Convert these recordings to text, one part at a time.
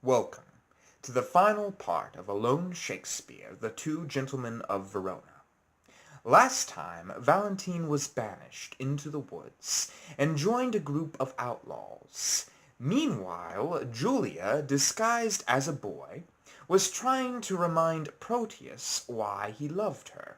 Welcome to the final part of Alone Shakespeare, The Two Gentlemen of Verona. Last time, Valentine was banished into the woods and joined a group of outlaws. Meanwhile, Julia, disguised as a boy, was trying to remind Proteus why he loved her.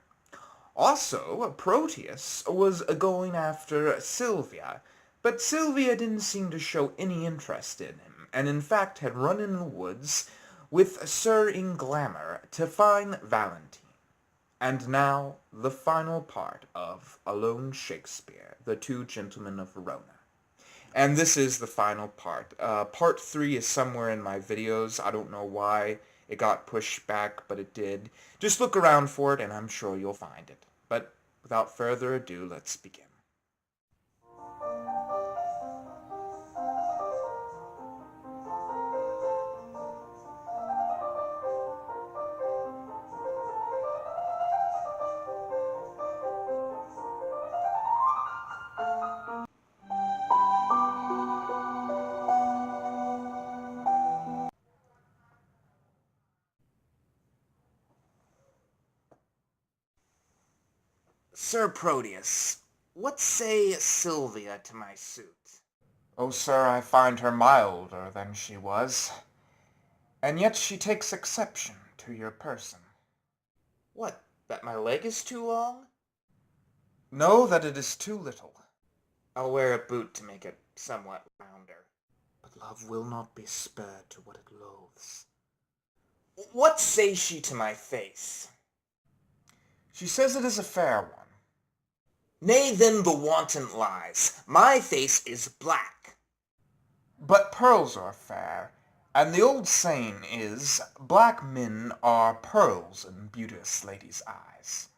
Also, Proteus was going after Sylvia, but Sylvia didn't seem to show any interest in him, and in fact had run in the woods with Sir Inglamour to find Valentine. And now, the final part of Alone Shakespeare, The Two Gentlemen of Verona. And this is the final part. Part 3 is somewhere in my videos. I don't know why it got pushed back, but it did. Just look around for it, and I'm sure you'll find it. But without further ado, let's begin. Sir Proteus, what say Sylvia to my suit? Oh, sir, I find her milder than she was, and yet she takes exception to your person. What, that my leg is too long? No, that it is too little. I'll wear a boot to make it somewhat rounder. But love will not be spared to what it loathes. What says she to my face? She says it is a fair one. Nay, then the wanton lies. My face is black. But pearls are fair, and the old saying is, black men are pearls in beauteous ladies' eyes.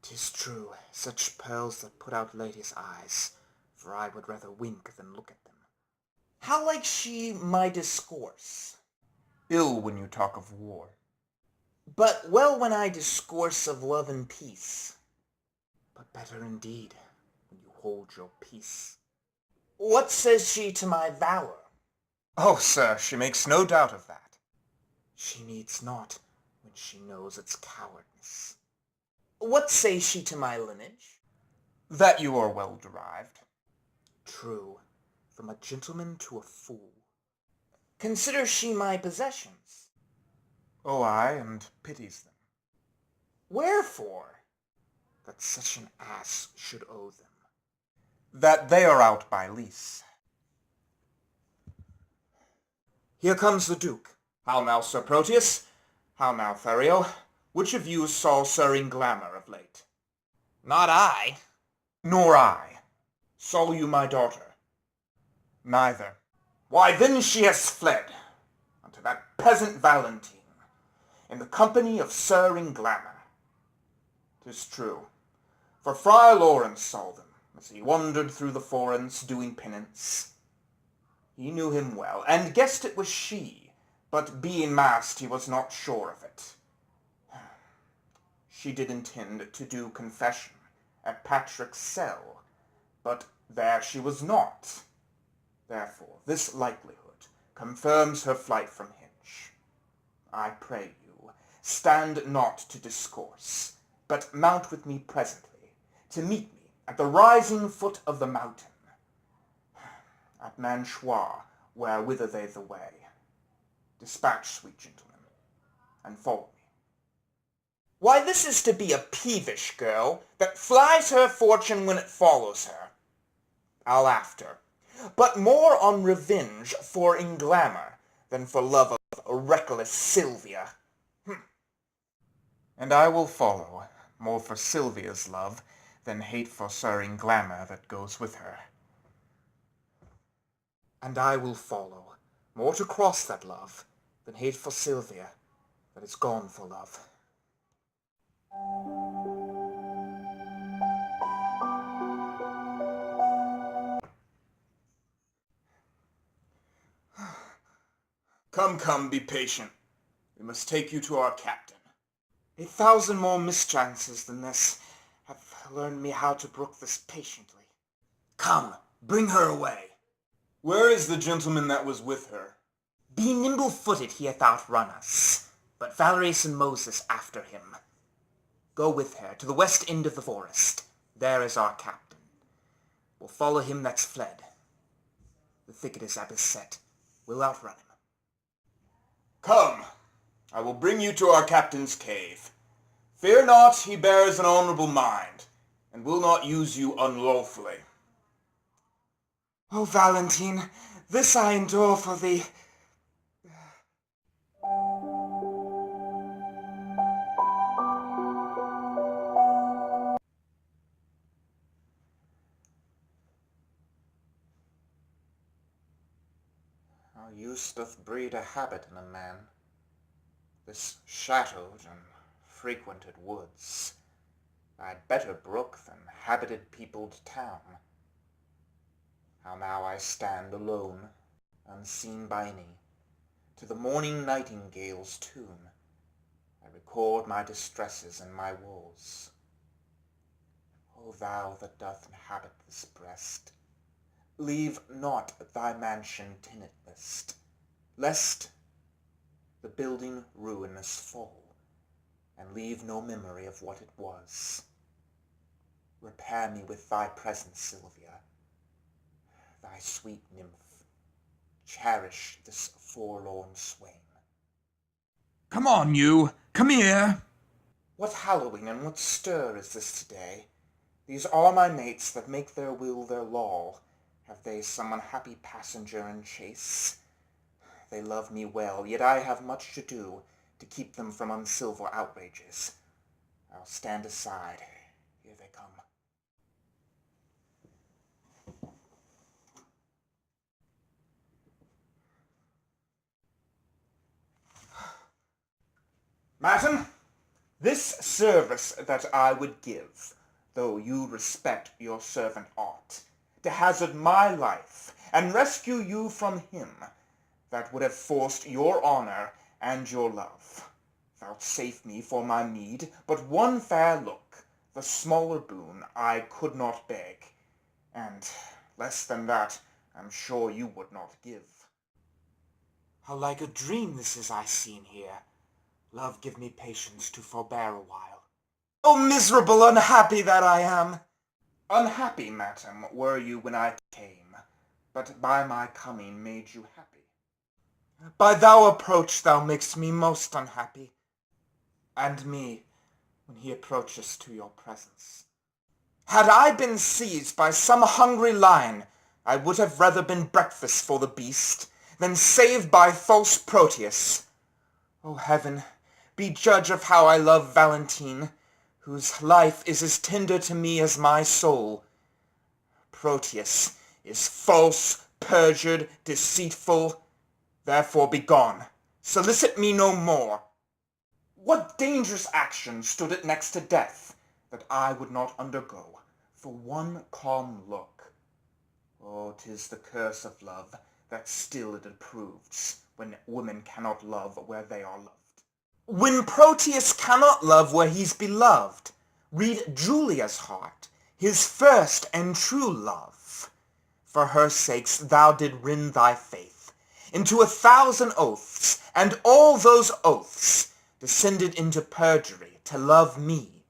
'Tis true, such pearls that put out ladies' eyes, for I would rather wink than look at them. How likes she my discourse? Ill when you talk of war. But well when I discourse of love and peace. But better indeed when you hold your peace. What says she to my valour? Oh, sir, she makes no doubt of that. She needs not when she knows its cowardness. What says she to my lineage? That you are well derived. True, from a gentleman to a fool. Considers she my possessions? Oh, aye, and pities them. Wherefore? That such an ass should owe them. That they are out by lease. Here comes the Duke. How now, Sir Proteus? How now, Thurio? Which of you saw Sir Inglamour of late? Not I. Nor I. Saw you my daughter? Neither. Why, then she has fled unto that peasant Valentine, in the company of Sir Inglamour. 'Tis true, for Friar Lawrence saw them, as he wandered through the forest doing penance. He knew him well, and guessed it was she, but being masked he was not sure of it. She did intend to do confession at Patrick's cell, but there she was not. Therefore, this likelihood confirms her flight from hence. I pray you, stand not to discourse, but mount with me presently, to meet me at the rising foot of the mountain, at Manchois, where whither they the way. Dispatch, sweet gentlemen, and follow me. Why, this is to be a peevish girl, that flies her fortune when it follows her. I'll after, but more on revenge for Inglamour than for love of reckless Sylvia. And I will follow, more for Sylvia's love than hate for Sir Inglamour that goes with her. And I will follow, more to cross that love than hate for Sylvia that is gone for love. Come, be patient. We must take you to our captain. 1,000 more mischances than this have learned me how to brook this patiently. Come, bring her away. Where is the gentleman that was with her? Being nimble-footed he hath outrun us, but Valerius and Moses after him. Go with her to the west end of the forest. There is our captain. We'll follow him that's fled. The thicket is beset. We'll outrun him. Come, I will bring you to our captain's cave. Fear not, he bears an honourable mind, and will not use you unlawfully. O Valentine, this I endure for thee. Our use doth breed a habit in a man. This shadowed and frequented woods, I'd better brook than habited peopled town. How now I stand alone, unseen by any, to the morning nightingale's tune, I record my distresses and my woes. O thou that doth inhabit this breast, leave not thy mansion tenantless, lest the building ruinous fall, and leave no memory of what it was. Repair me with thy presence, Sylvia, thy sweet nymph. Cherish this forlorn swain. Come on, you! Come here! What hallowing and what stir is this today? These are my mates that make their will their law. Have they some unhappy passenger in chase? They love me well, yet I have much to do to keep them from uncivil outrages. I'll stand aside. Here they come. Madam, this service that I would give, though you respect your servant ought, to hazard my life and rescue you from him that would have forced your honour and your love. Vouchsafe me for my meed but one fair look, the smaller boon I could not beg, and less than that I'm sure you would not give. How like a dream this is I seen here. Love, give me patience to forbear a while. Oh, miserable, unhappy that I am! Unhappy, madam, were you when I came, but by my coming made you happy. By thou approach thou makest me most unhappy, and me, when he approaches to your presence. Had I been seized by some hungry lion, I would have rather been breakfast for the beast, than saved by false Proteus. O heaven, be judge of how I love Valentine, whose life is as tender to me as my soul. Proteus is false, perjured, deceitful. Therefore be gone. Solicit me no more. What dangerous action stood it next to death, that I would not undergo for one calm look? Oh, 'tis the curse of love, that still it approves, when women cannot love where they are loved. When Proteus cannot love where he's beloved, read Julia's heart, his first and true love. For her sakes thou did rend thy faith into 1,000 oaths, and all those oaths descended into perjury to love me.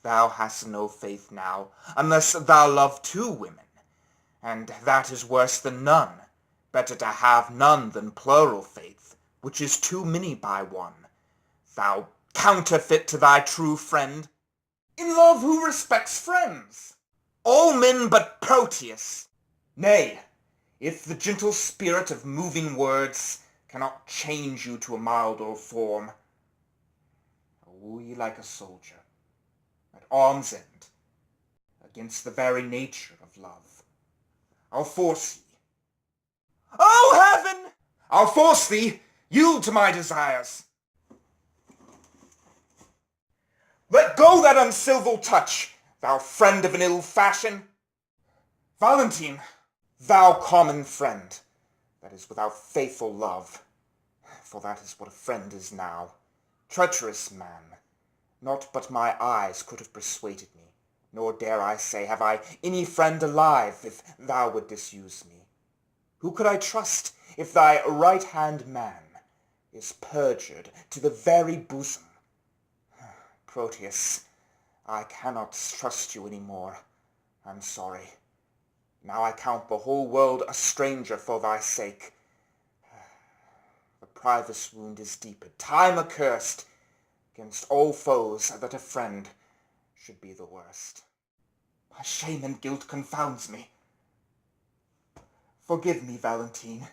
Thou hast no faith now, unless thou love 2 women, and that is worse than none. Better to have none than plural faith, which is too many by one. Thou counterfeit to thy true friend. In love who respects friends? All men but Proteus. Nay, if the gentle spirit of moving words cannot change you to a milder form, I'll woo ye like a soldier, at arm's end, against the very nature of love. I'll force ye. Oh, heaven! I'll force thee, yield to my desires. Let go that uncivil touch, thou friend of an ill fashion. Valentine, thou common friend, that is without faithful love, for that is what a friend is now, treacherous man, not but my eyes could have persuaded me, nor dare I say have I any friend alive, if thou would disuse me. Who could I trust if thy right-hand man is perjured to the very bosom. Proteus, I cannot trust you any more. I'm sorry. Now I count the whole world a stranger for thy sake. The private wound is deepened, time accursed, against all foes that a friend should be the worst. My shame and guilt confounds me. Forgive me, Valentine,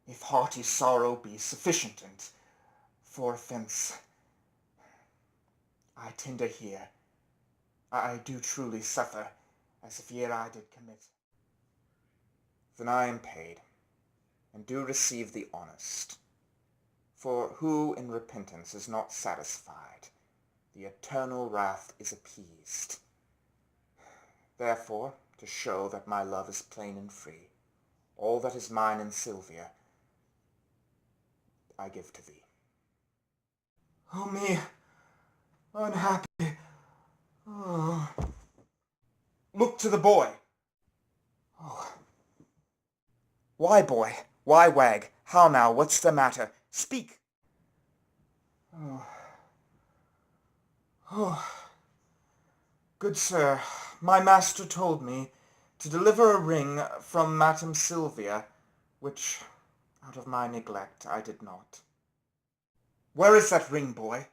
if hearty sorrow be sufficient, and for offence I tender here. I do truly suffer, as if here I did commit. Then I am paid, and do receive the honest. For who in repentance is not satisfied, the eternal wrath is appeased. Therefore, to show that my love is plain and free, all that is mine in Sylvia I give to thee. Oh me, unhappy. Oh. Look to the boy. Oh. Why, boy? Why, wag? How now? What's the matter? Speak. Oh. Good sir, my master told me to deliver a ring from Madam Sylvia, which, out of my neglect, I did not. Where is that ring, boy?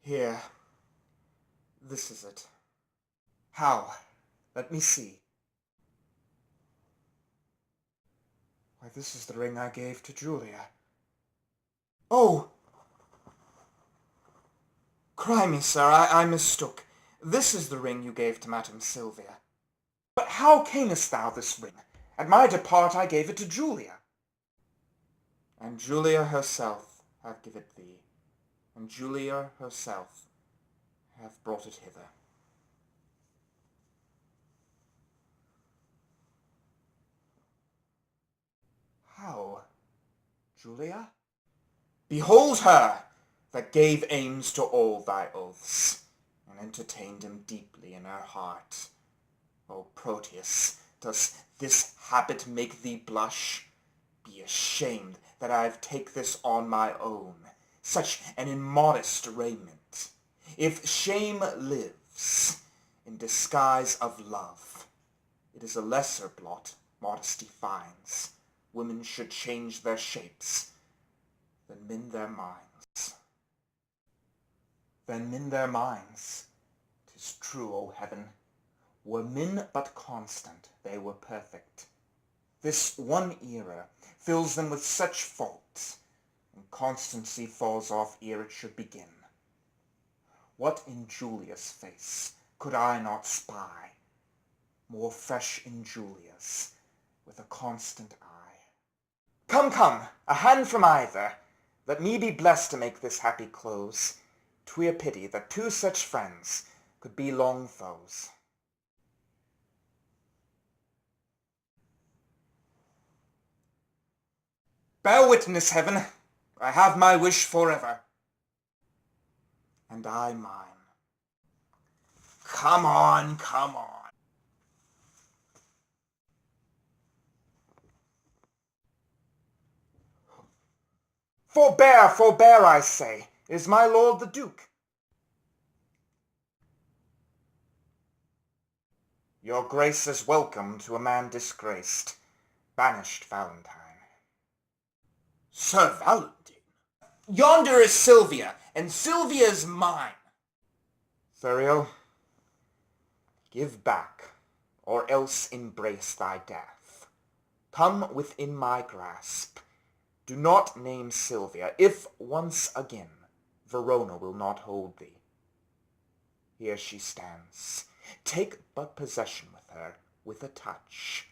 Here. This is it. How? Let me see. Why, this is the ring I gave to Julia. Oh! Cry me, sir, I mistook. This is the ring you gave to Madam Sylvia. But how camest thou this ring? At my depart I gave it to Julia. And Julia herself hath given it thee, and Julia herself hath brought it hither. How, Julia? Behold her, that gave aims to all thy oaths, and entertained them deeply in her heart. O Proteus, does this habit make thee blush? Be ashamed that I have take this on my own, such an immodest raiment. If shame lives in disguise of love, it is a lesser blot modesty finds. Women should change their shapes, than mend their minds. Than mend their minds. 'Tis true, O heaven. Were men but constant, they were perfect. This one era fills them with such faults, and constancy falls off ere it should begin. What in Julia's face could I not spy, more fresh in Julia's, with a constant eye? Come, come, a hand from either. Let me be blessed to make this happy close. 'Twere pity that two such friends could be long foes. Bear witness, heaven, I have my wish forever. And I mine. Come on, come on. Forbear, forbear, I say. Is my lord the Duke? Your grace is welcome to a man disgraced, banished Valentine. Sir Valentine? Yonder is Sylvia, and Sylvia is mine. Thuriel, give back, or else embrace thy death. Come within my grasp. Do not name Sylvia, if once again Verona will not hold thee. Here she stands. Take but possession with her, with a touch.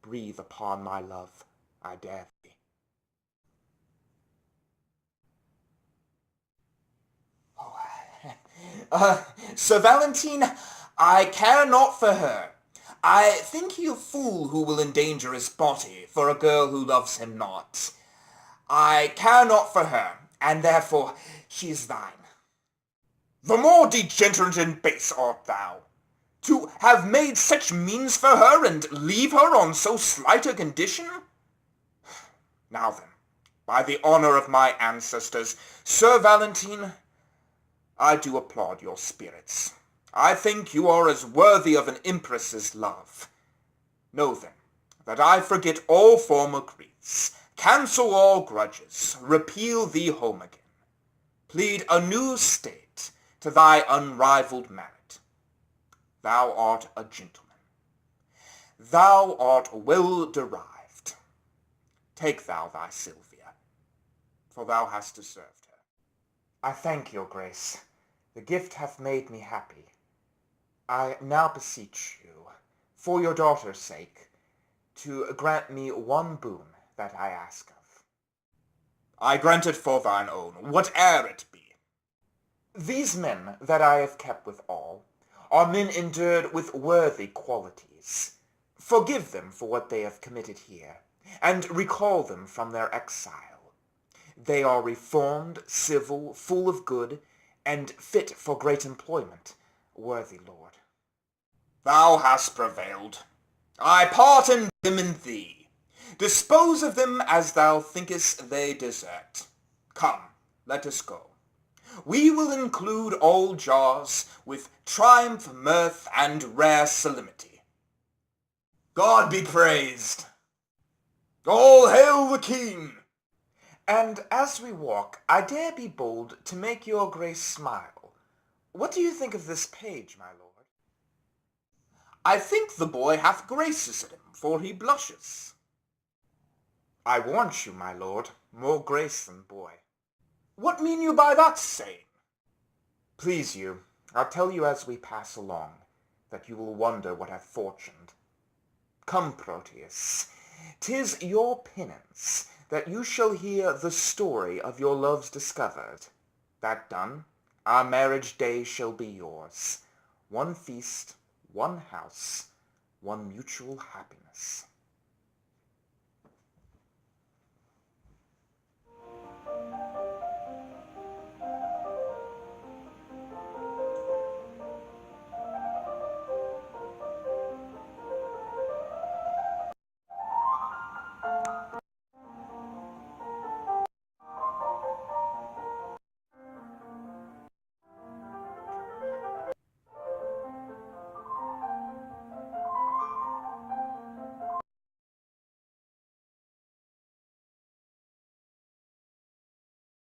Breathe upon my love, I dare thee. Sir Valentine, I care not for her. I think he a fool who will endanger his body for a girl who loves him not. I care not for her, and therefore she is thine. The more degenerate and base art thou. To have made such means for her, and leave her on so slight a condition? Now then, by the honour of my ancestors, Sir Valentine, I do applaud your spirits. I think you are as worthy of an empress's love. Know then, that I forget all former griefs, cancel all grudges, repeal thee home again, plead a new state to thy unrivalled merit. Thou art a gentleman. Thou art well derived. Take thou thy Sylvia, for thou hast deserved her. I thank your grace. The gift hath made me happy. I now beseech you, for your daughter's sake, to grant me one boon that I ask of. I grant it for thine own, whate'er it be. These men that I have kept withal are men endued with worthy qualities. Forgive them for what they have committed here, and recall them from their exile. They are reformed, civil, full of good, and fit for great employment, worthy lord. Thou hast prevailed. I pardon them in thee. Dispose of them as thou thinkest they desert. Come, let us go. We will include all jars with triumph, mirth, and rare solemnity. God be praised! All hail the king! And as we walk, I dare be bold to make your grace smile. What do you think of this page, my lord? I think the boy hath graces in him, for he blushes. I warrant you, my lord, more grace than boy. What mean you by that saying? Please you, I'll tell you as we pass along, that you will wonder what hath fortuned. Come, Proteus, 'tis your penance that you shall hear the story of your loves discovered. That done, our marriage day shall be yours. One feast, one house, one mutual happiness.